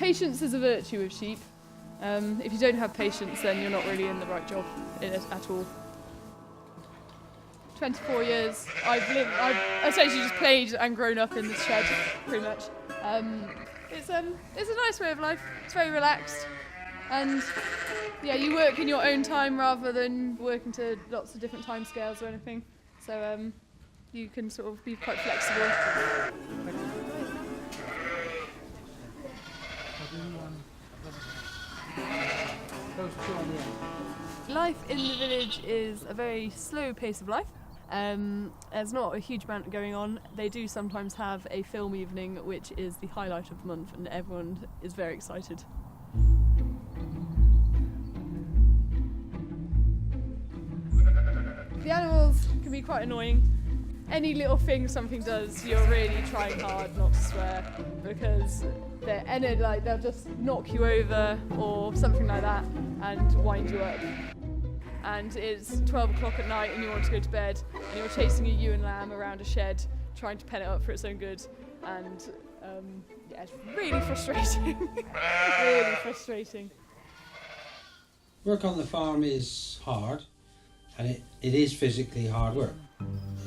patience is a virtue with sheep. If you don't have patience, then you're not really in the right job at all. 24 years, I've essentially just played and grown up in this shed, pretty much. It's a nice way of life. It's very relaxed, and yeah, you work in your own time rather than working to lots of different time scales or anything. So you can sort of be quite flexible. Life in the village is a very slow pace of life. There's not a huge amount going on. They do sometimes have a film evening, which is the highlight of the month, and everyone is very excited. The animals can be quite annoying. Any little thing something does, you're really trying hard not to swear, because they'll just knock you over or something like that and wind you up. And it's 12 o'clock at night and you want to go to bed and you're chasing a ewe and lamb around a shed trying to pen it up for its own good, and yeah, it's really frustrating. Really frustrating. Work on the farm is hard, and it is physically hard work.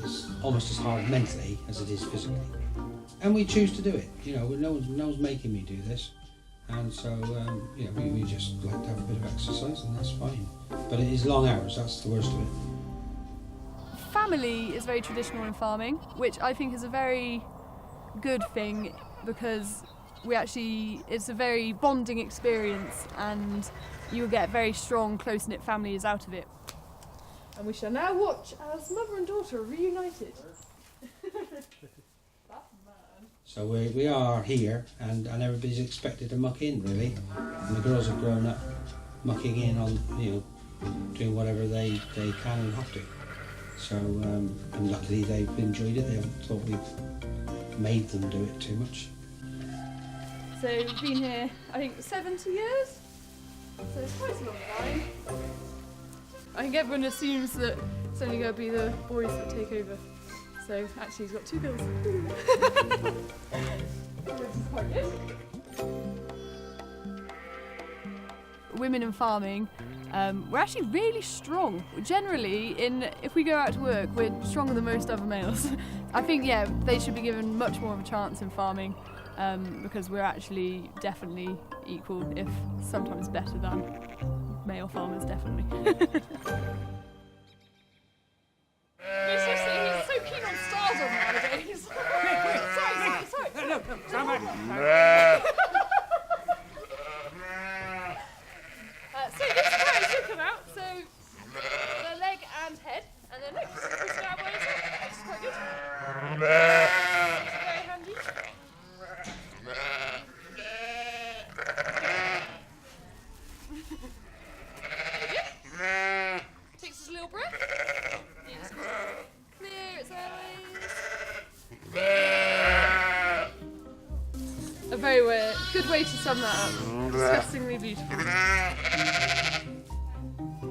It's almost as hard mentally as it is physically. And we choose to do it. You know, no one's making me do this. And so, you know, we just like to have a bit of exercise, and that's fine. But it is long hours, that's the worst of it. Family is very traditional in farming, which I think is a very good thing, because it's a very bonding experience, and you will get very strong, close-knit families out of it. And we shall now watch as mother and daughter are reunited. So we are here, and everybody's expected to muck in, really. And the girls have grown up mucking in on, you know, doing whatever they can and have to. So, and luckily they've enjoyed it. They haven't thought we've made them do it too much. So we've been here, I think, 70 years? So it's quite a long time. I think everyone assumes that it's only going to be the boys that take over. So actually he's got two girls. This is quite good. Women in farming, we're actually really strong. Generally, if we go out to work, we're stronger than most other males. I think, yeah, they should be given much more of a chance in farming, because we're actually definitely equal, if sometimes better than male farmers, definitely. He's so keen on stardom nowadays. Sorry. No, stand back. So this carrot should come out, so the leg and head, and then look, just twist it out by itself, which is quite good. It's very handy. Takes his little breath. Clear its airways. A very good way to sum that up. Disgustingly beautiful.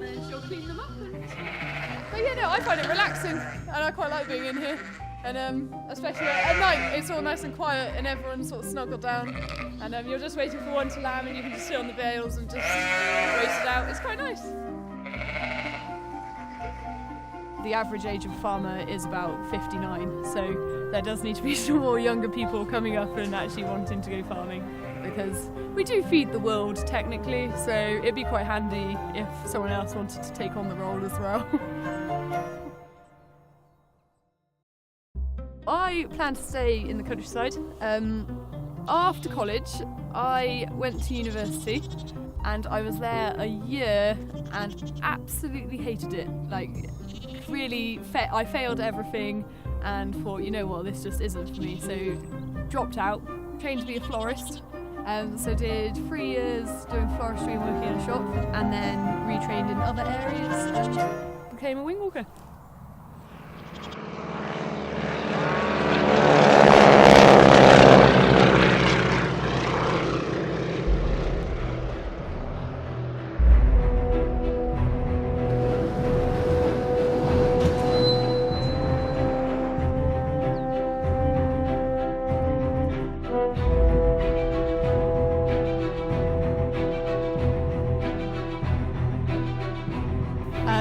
And she'll clean them up. But yeah, no, I find it relaxing, and I quite like being in here. And especially at night, it's all nice and quiet, and everyone's sort of snuggled down. And you're just waiting for one to lamb, and you can just sit on the bales and just wait it out. It's quite nice. The average age of a farmer is about 59, so there does need to be some more younger people coming up and actually wanting to go farming, because we do feed the world technically, so it'd be quite handy if someone else wanted to take on the role as well. I plan to stay in the countryside. After college, I went to university, and I was there a year and absolutely hated it. Like, really, I failed everything and thought, you know what, this just isn't for me. So dropped out, trained to be a florist. So did 3 years doing floristry and working in a shop, and then retrained in other areas and became a wing walker.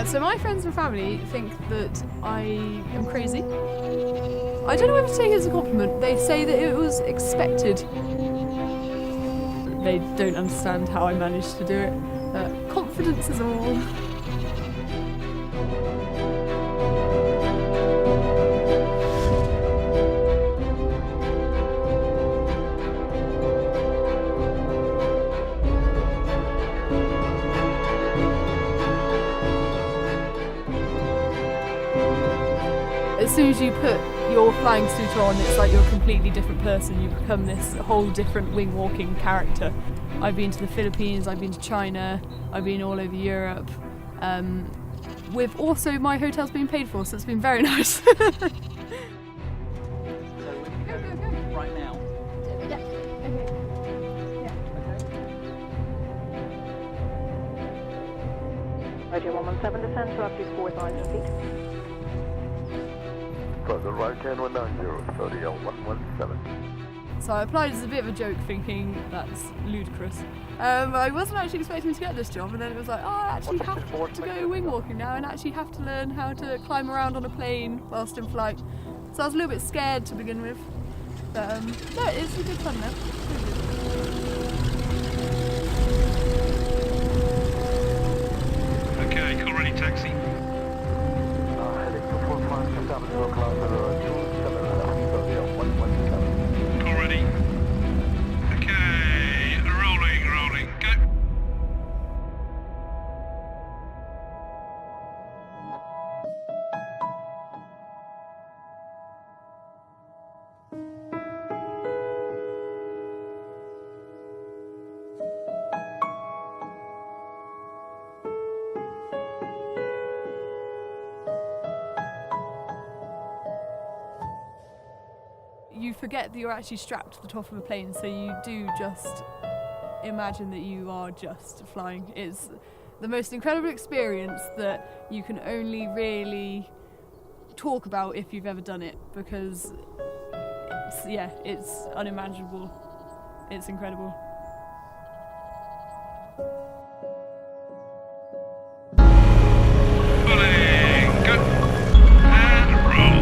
So my friends and family think that I am crazy. I don't know whether to take it as a compliment. They say that it was expected. They don't understand how I managed to do it. Confidence is all. As soon as you put your flying suit on, it's like you're a completely different person. You become this whole different wing walking character. I've been to the Philippines, I've been to China, I've been all over Europe. With also my hotels being paid for, so it's been very nice. So we can go right now. Yeah, okay. Radio 117 descend to up to 4,000 feet. Further right 190, 30 117. So I applied as a bit of a joke, thinking that's ludicrous. I wasn't actually expecting to get this job, and then it was like, oh, I actually have to go wing walking now and actually have to learn how to climb around on a plane whilst in flight. So I was a little bit scared to begin with, but no, it's a good fun now. Okay, call ready taxi. Heading to 45 7 to class 27 30 117. Call ready. Okay, rolling, go. You forget that you're actually strapped to the top of a plane, so you do just imagine that you are just flying. It's the most incredible experience that you can only really talk about if you've ever done it, because it's unimaginable. It's incredible. Pulling, go. And roll.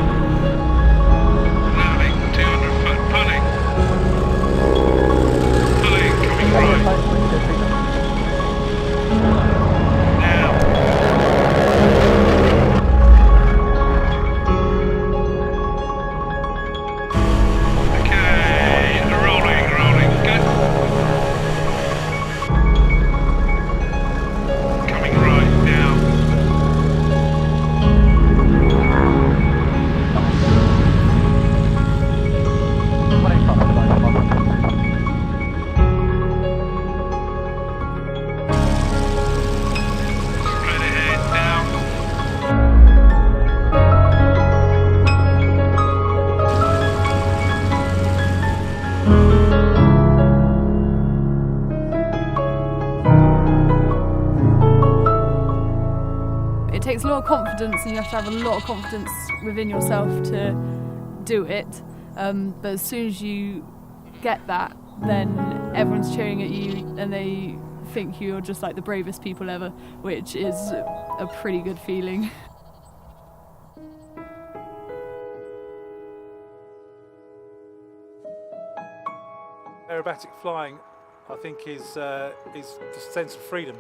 Landing, 200 foot, pulling. Pulling, coming right. Now. Okay, rolling, go. Coming right now. Straight ahead, down. It takes a lot of confidence, and you have to have a lot of confidence within yourself to do it. But as soon as you get that, then everyone's cheering at you and they think you're just like the bravest people ever, which is a pretty good feeling. Aerobatic flying, I think, is the sense of freedom.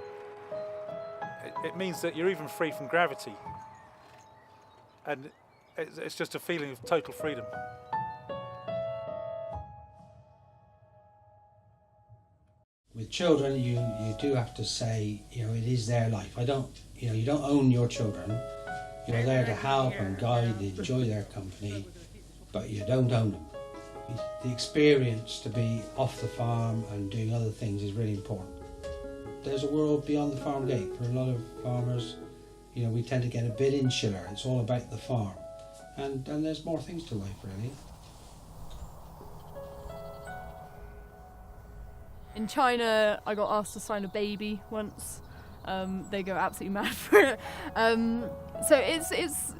It means that you're even free from gravity, and it's just a feeling of total freedom. With children, you do have to say, it is their life. You don't own your children. You're there to help and guide, enjoy their company, but you don't own them. The experience to be off the farm and doing other things is really important. There's a world beyond the farm gate. For a lot of farmers, we tend to get a bit insular. It's all about the farm. And there's more things to life, really. In China, I got asked to sign a baby once. They go absolutely mad for it. So it's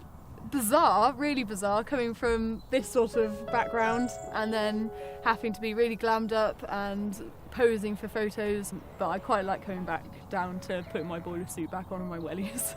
bizarre, really bizarre, coming from this sort of background and then having to be really glammed up and posing for photos. But I quite like coming back down to putting my boiler suit back on and my wellies.